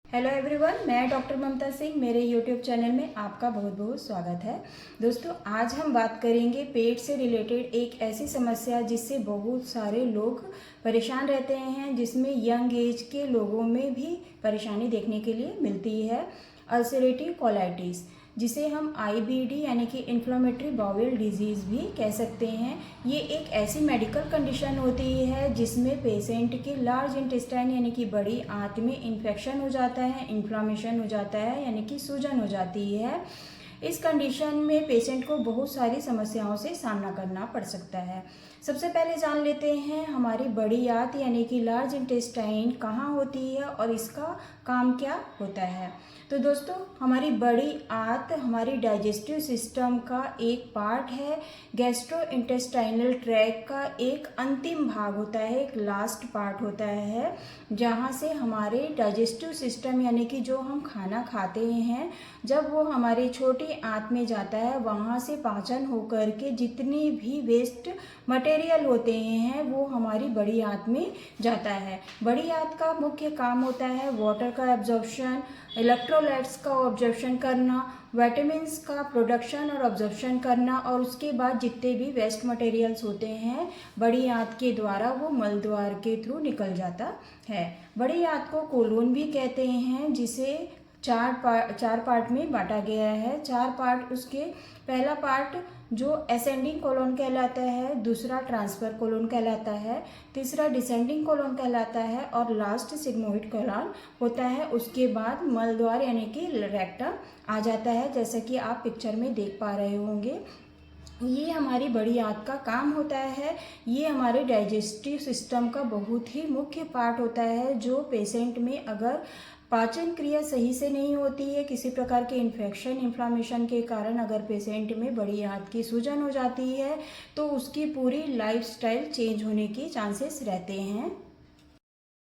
Hello everyone, मैं doctor ममता सिंह। मेरे YouTube channel में आपका बहुत बहुत स्वागत है। दोस्तों, आज हम बात करेंगे पेट से रिलेटेड एक ऐसी समस्या जिससे बहुत सारे लोग परेशान रहते हैं, जिसमें यंग एज के लोगों में भी परेशानी देखने के लिए मिलती है। अल्सरेटिव कोलाइटिस, जिसे हम IBD यानी कि इन्फ्लेमेटरी बाउल डिजीज़ भी कह सकते हैं। ये एक ऐसी मेडिकल कंडीशन होती है जिसमें पेशेंट के लार्ज इंटेस्टाइन यानी कि बड़ी आंत में इन्फेक्शन हो जाता है, इन्फ्लामेशन हो जाता है यानी कि सूजन हो जाती है। इस कंडीशन में पेशेंट को बहुत सारी समस्याओं से सामना करना पड़ सकता है। सबसे पहले जान लेते हैं हमारी बड़ी आंत यानी कि लार्ज इंटेस्टाइन कहाँ होती है और इसका काम क्या होता है। तो दोस्तों, हमारी बड़ी आंत हमारी डाइजेस्टिव सिस्टम का एक पार्ट है। गैस्ट्रो इंटेस्टाइनल ट्रैक्ट का एक अंतिम भाग होता है, एक लास्ट पार्ट होता है, जहाँ से हमारे डाइजेस्टिव सिस्टम यानी कि जो हम खाना खाते हैं, जब वो हमारी छोटी आंत में जाता है, वहाँ से पाचन होकर के जितनी भी वेस्ट मटेरियल होते हैं वो हमारी बड़ी आंत में जाता है। बड़ी आंत का मुख्य काम होता है वाटर का एब्जॉर्प्शन, इलेक्ट्रोलाइट्स का ऑब्जर्प्शन करना, विटामिन्स का प्रोडक्शन और ऑब्जर्प्शन करना, और उसके बाद जितने भी वेस्ट मटेरियल्स होते हैं बड़ी आंत के द्वारा वो मल द्वार के थ्रू निकल जाता है। बड़ी आंत को कोलोन भी कहते हैं, जिसे चार पार्ट में बांटा गया है। चार पार्ट, उसके पहला पार्ट जो असेंडिंग कोलोन कहलाता है, दूसरा ट्रांसफर कोलोन कहलाता है, तीसरा डिसेंडिंग कोलोन कहलाता है और लास्ट सिग्मोइड कोलोन होता है। उसके बाद मल द्वार यानी कि रेक्टम आ जाता है, जैसा कि आप पिक्चर में देख पा रहे होंगे। ये हमारी बड़ी आंत का काम होता है। ये हमारे डाइजेस्टिव सिस्टम का बहुत ही मुख्य पार्ट होता है, जो पेशेंट में अगर पाचन क्रिया सही से नहीं होती है, किसी प्रकार के इन्फेक्शन इन्फ्लामेशन के कारण अगर पेशेंट में बड़ी आंत की सूजन हो जाती है तो उसकी पूरी लाइफस्टाइल चेंज होने की चांसेस रहते हैं।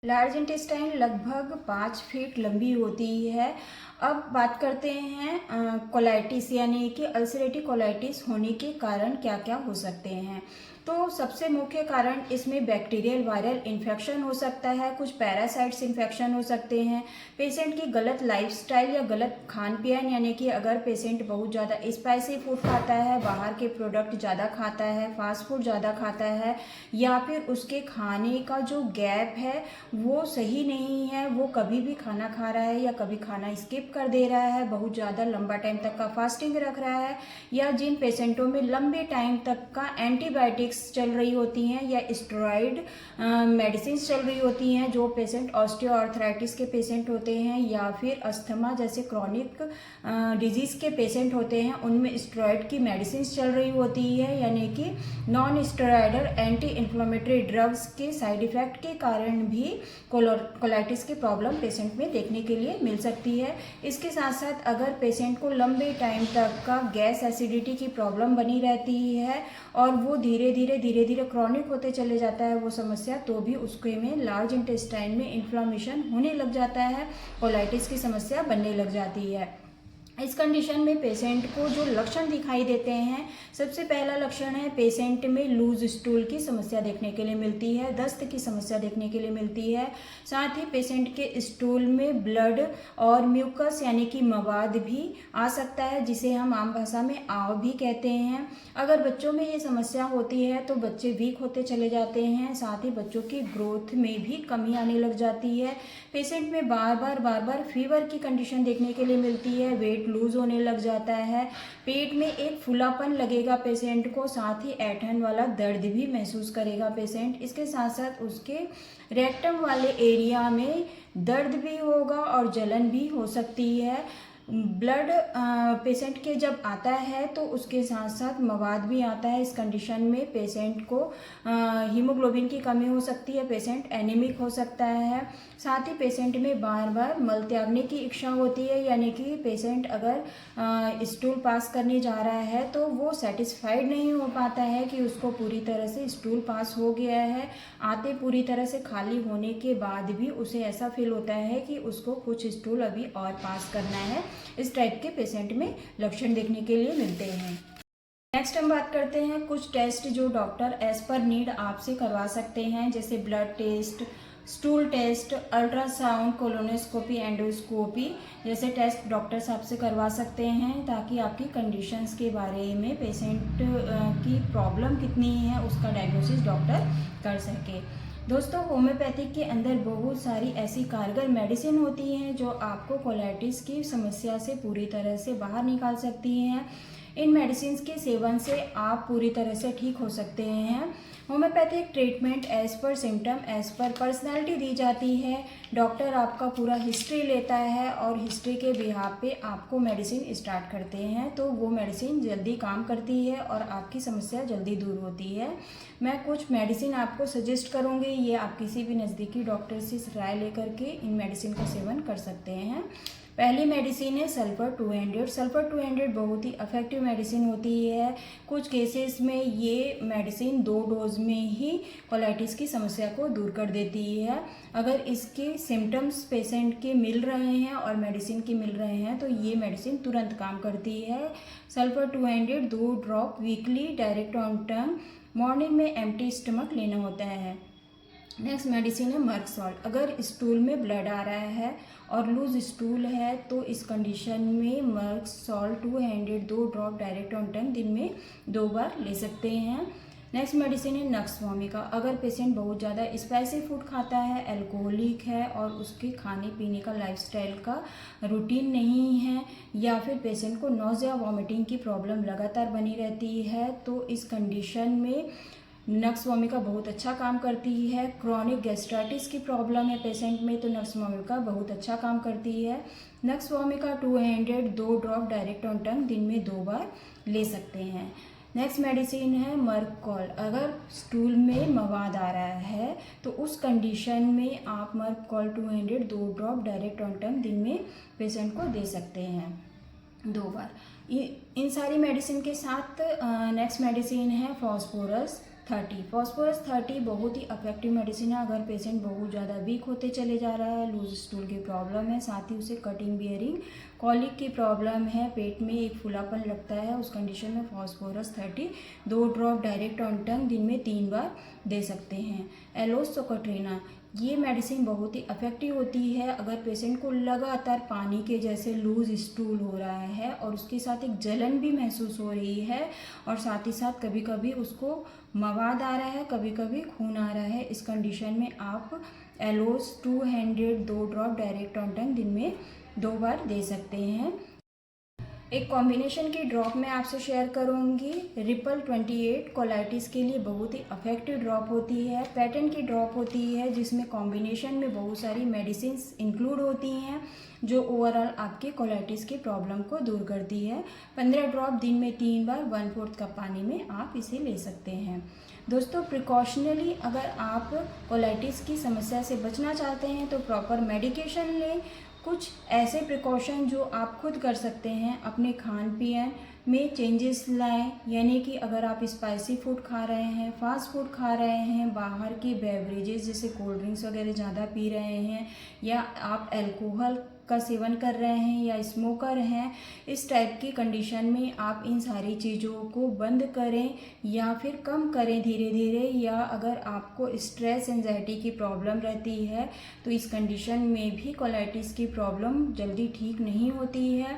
लार्ज इंटेस्टाइन लगभग 5 फीट लंबी होती है। अब बात करते हैं कोलाइटिस यानी कि अल्सरेटिव कोलाइटिस होने के कारण क्या क्या हो सकते हैं। तो सबसे मुख्य कारण इसमें बैक्टीरियल वायरल इन्फेक्शन हो सकता है, कुछ पैरासाइट्स इन्फेक्शन हो सकते हैं, पेशेंट की गलत लाइफस्टाइल या गलत खान पान, यानी कि अगर पेशेंट बहुत ज़्यादा स्पाइसी फूड खाता है, बाहर के प्रोडक्ट ज़्यादा खाता है, फास्ट फूड ज़्यादा खाता है, या फिर उसके खाने का जो गैप है वो सही नहीं है, वो कभी भी खाना खा रहा है या कभी खाना स्किप कर दे रहा है, बहुत ज़्यादा लंबा टाइम तक का फास्टिंग रख रहा है, या जिन पेशेंटों में लंबे टाइम तक का एंटीबायोटिक्स चल रही होती हैं या स्टेरॉइड मेडिसिन चल रही होती हैं, जो पेशेंट ऑस्टियोआर्थराइटिस के पेशेंट होते हैं या फिर अस्थमा जैसे क्रॉनिक डिजीज़ के पेशेंट होते हैं, उनमें स्टेरॉइड की मेडिसिन चल रही होती है, यानी कि non steroidal anti inflammatory drugs के साइड इफ़ेक्ट के कारण भी कोलाइटिस की प्रॉब्लम पेशेंट में देखने के लिए मिल सकती है। इसके साथ साथ अगर पेशेंट को लंबे टाइम तक का गैस एसिडिटी की प्रॉब्लम बनी रहती है और वो धीरे धीरे क्रॉनिक होते चले जाता है वो समस्या, तो भी उसके में लार्ज इंटेस्टाइन में इन्फ्लामेशन होने लग जाता है, कोलाइटिस की समस्या बनने लग जाती है। इस कंडीशन में पेशेंट को जो लक्षण दिखाई देते हैं, सबसे पहला लक्षण है पेशेंट में लूज स्टूल की समस्या देखने के लिए मिलती है, दस्त की समस्या देखने के लिए मिलती है, साथ ही पेशेंट के स्टूल में ब्लड और म्यूकस यानी कि मवाद भी आ सकता है, जिसे हम आम भाषा में आव भी कहते हैं। अगर बच्चों में ये समस्या होती है तो बच्चे वीक होते चले जाते हैं, साथ ही बच्चों की ग्रोथ में भी कमी आने लग जाती है। पेशेंट में बार बार फीवर की कंडीशन देखने के लिए मिलती है, वेट लूज होने लग जाता है, पेट में एक फूलापन लगेगा पेशेंट को, साथ ही ऐंठन वाला दर्द भी महसूस करेगा पेशेंट। इसके साथ साथ उसके रेक्टम वाले एरिया में दर्द भी होगा और जलन भी हो सकती है। ब्लड पेशेंट के जब आता है तो उसके साथ साथ मवाद भी आता है। इस कंडीशन में पेशेंट को हीमोग्लोबिन की कमी हो सकती है, पेशेंट एनीमिक हो सकता है, साथ ही पेशेंट में बार बार मल त्यागने की इच्छा होती है, यानी कि पेशेंट अगर स्टूल पास करने जा रहा है तो वो सेटिस्फाइड नहीं हो पाता है कि उसको पूरी तरह से स्टूल पास हो गया है। आते पूरी तरह से खाली होने के बाद भी उसे ऐसा फील होता है कि उसको कुछ स्टूल अभी और पास करना है। इस टाइप के पेशेंट में लक्षण देखने के लिए मिलते हैं। नेक्स्ट हम बात करते हैं कुछ टेस्ट जो डॉक्टर एज पर नीड आपसे करवा सकते हैं, जैसे blood test, stool test, ultrasound, colonoscopy, endoscopy जैसे टेस्ट डॉक्टर साहब से करवा सकते हैं, ताकि आपकी कंडीशंस के बारे में, पेशेंट की प्रॉब्लम कितनी है उसका डायग्नोसिस डॉक्टर कर सके। दोस्तों, होम्योपैथिक के अंदर बहुत सारी ऐसी कारगर मेडिसिन होती हैं जो आपको कोलाइटिस की समस्या से पूरी तरह से बाहर निकाल सकती हैं। इन मेडिसिन के सेवन से आप पूरी तरह से ठीक हो सकते हैं। Homeopathic treatment as per symptom, as per personality दी जाती है। डॉक्टर आपका पूरा हिस्ट्री लेता है और हिस्ट्री के बिहाफ पे आपको मेडिसिन स्टार्ट करते हैं, तो वो मेडिसिन जल्दी काम करती है और आपकी समस्या जल्दी दूर होती है। मैं कुछ मेडिसिन आपको सजेस्ट करूँगी, ये आप किसी भी नज़दीकी डॉक्टर से राय लेकर के इन मेडिसिन का सेवन कर सकते हैं। पहली मेडिसिन है सल्फर 200। सल्फर 200 बहुत ही इफेक्टिव मेडिसिन होती है। कुछ केसेस में ये मेडिसिन 2 डोज में ही कोलाइटिस की समस्या को दूर कर देती है। अगर इसके सिम्टम्स पेशेंट के मिल रहे हैं और मेडिसिन के मिल रहे हैं तो ये मेडिसिन तुरंत काम करती है। Sulphur 200 2 drop weekly direct on tongue, morning में एम्प्टी स्टमक लेना होता है। नेक्स्ट मेडिसिन है मर्क सॉल्ट। अगर स्टूल में ब्लड आ रहा है और लूज स्टूल है तो इस कंडीशन में merc sol 200 2 drop direct on tongue दिन में 2 बार ले सकते हैं। नेक्स्ट मेडिसिन है नक्स वोमिका। अगर पेशेंट बहुत ज़्यादा स्पाइसी फूड खाता है, अल्कोहलिक है और उसके खाने पीने का लाइफस्टाइल का रूटीन नहीं है, या फिर पेशेंट को नोज़िया वॉमिटिंग की प्रॉब्लम लगातार बनी रहती है, तो इस कंडीशन में नक्स वोमिका बहुत अच्छा काम करती है। क्रॉनिक गैस्ट्राइटिस की प्रॉब्लम है पेशेंट में तो नक्स वोमिका बहुत अच्छा काम करती है। Nux vomica 200 2 drop direct on tongue दिन में 2 बार ले सकते हैं। नेक्स्ट मेडिसिन है मर्ककॉल। अगर स्टूल में मवाद आ रहा है तो उस कंडीशन में आप मर्ककॉल 200 2 ड्रॉप डायरेक्ट ऑन टंग दिन में पेशेंट को दे सकते हैं 2 बार। इन सारी मेडिसिन के साथ नेक्स्ट मेडिसिन है फॉस्फोरस 30। फॉस्फोरस 30 बहुत ही इफेक्टिव मेडिसिन है। अगर पेशेंट बहुत ज़्यादा वीक होते चले जा रहा है, लूज स्टूल की प्रॉब्लम है, साथ ही उसे कटिंग बियरिंग कॉलिक की प्रॉब्लम है, पेट में एक फुलापन लगता है, उस कंडीशन में phosphorus 30 2 drop direct on tongue दिन में 3 बार दे सकते हैं। एलोसोकट्रिना, ये मेडिसिन बहुत ही इफेक्टिव होती है। अगर पेशेंट को लगातार पानी के जैसे लूज स्टूल हो रहा है और उसके साथ एक जलन भी महसूस हो रही है और साथ ही साथ कभी कभी उसको मवाद आ रहा है, कभी कभी खून आ रहा है, इस कंडीशन में आप एलोस 200 2 ड्रॉप डायरेक्ट ऑन टंग दिन में 2 बार दे सकते हैं। एक कॉम्बिनेशन की ड्रॉप मैं आपसे शेयर करूंगी। रिपल 28 कोलाइटिस के लिए बहुत ही इफेक्टिव ड्रॉप होती है। पैटर्न की ड्रॉप होती है जिसमें कॉम्बिनेशन में बहुत सारी मेडिसिन इंक्लूड होती हैं जो ओवरऑल आपके कोलाइटिस की प्रॉब्लम को दूर करती है। 15 ड्रॉप दिन में 3 बार 1/4 कप पानी में आप इसे ले सकते हैं। दोस्तों, प्रिकॉशनली अगर आप कोलाइटिस की समस्या से बचना चाहते हैं तो प्रॉपर मेडिकेशन लें। कुछ ऐसे प्रिकॉशन जो आप खुद कर सकते हैं, अपने खान पीन में चेंजेस लाएं, यानी कि अगर आप स्पाइसी फूड खा रहे हैं, फास्ट फूड खा रहे हैं, बाहर के बेवरेजेस जैसे कोल्ड ड्रिंक्स वगैरह ज़्यादा पी रहे हैं, या आप अल्कोहल का सेवन कर रहे हैं या स्मोकर हैं, इस टाइप की कंडीशन में आप इन सारी चीज़ों को बंद करें या फिर कम करें धीरे धीरे। या अगर आपको स्ट्रेस एंजाइटी की प्रॉब्लम रहती है तो इस कंडीशन में भी कोलाइटिस की प्रॉब्लम जल्दी ठीक नहीं होती है।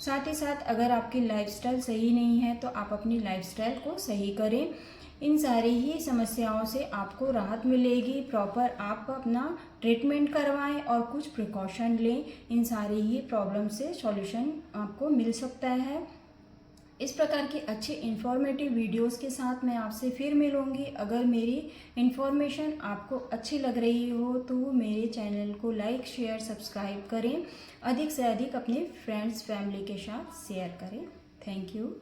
साथ ही साथ अगर आपकी लाइफस्टाइल सही नहीं है तो आप अपनी लाइफस्टाइल को सही करें। इन सारी ही समस्याओं से आपको राहत मिलेगी। प्रॉपर आप अपना ट्रीटमेंट करवाएं और कुछ प्रिकॉशन लें, इन सारी ही प्रॉब्लम से सॉल्यूशन आपको मिल सकता है। इस प्रकार की अच्छी इन्फॉर्मेटिव वीडियोस के साथ मैं आपसे फिर मिलूँगी। अगर मेरी इन्फॉर्मेशन आपको अच्छी लग रही हो तो मेरे चैनल को लाइक शेयर सब्सक्राइब करें, अधिक से अधिक अपने फ्रेंड्स फैमिली के साथ शेयर करें। Thank you.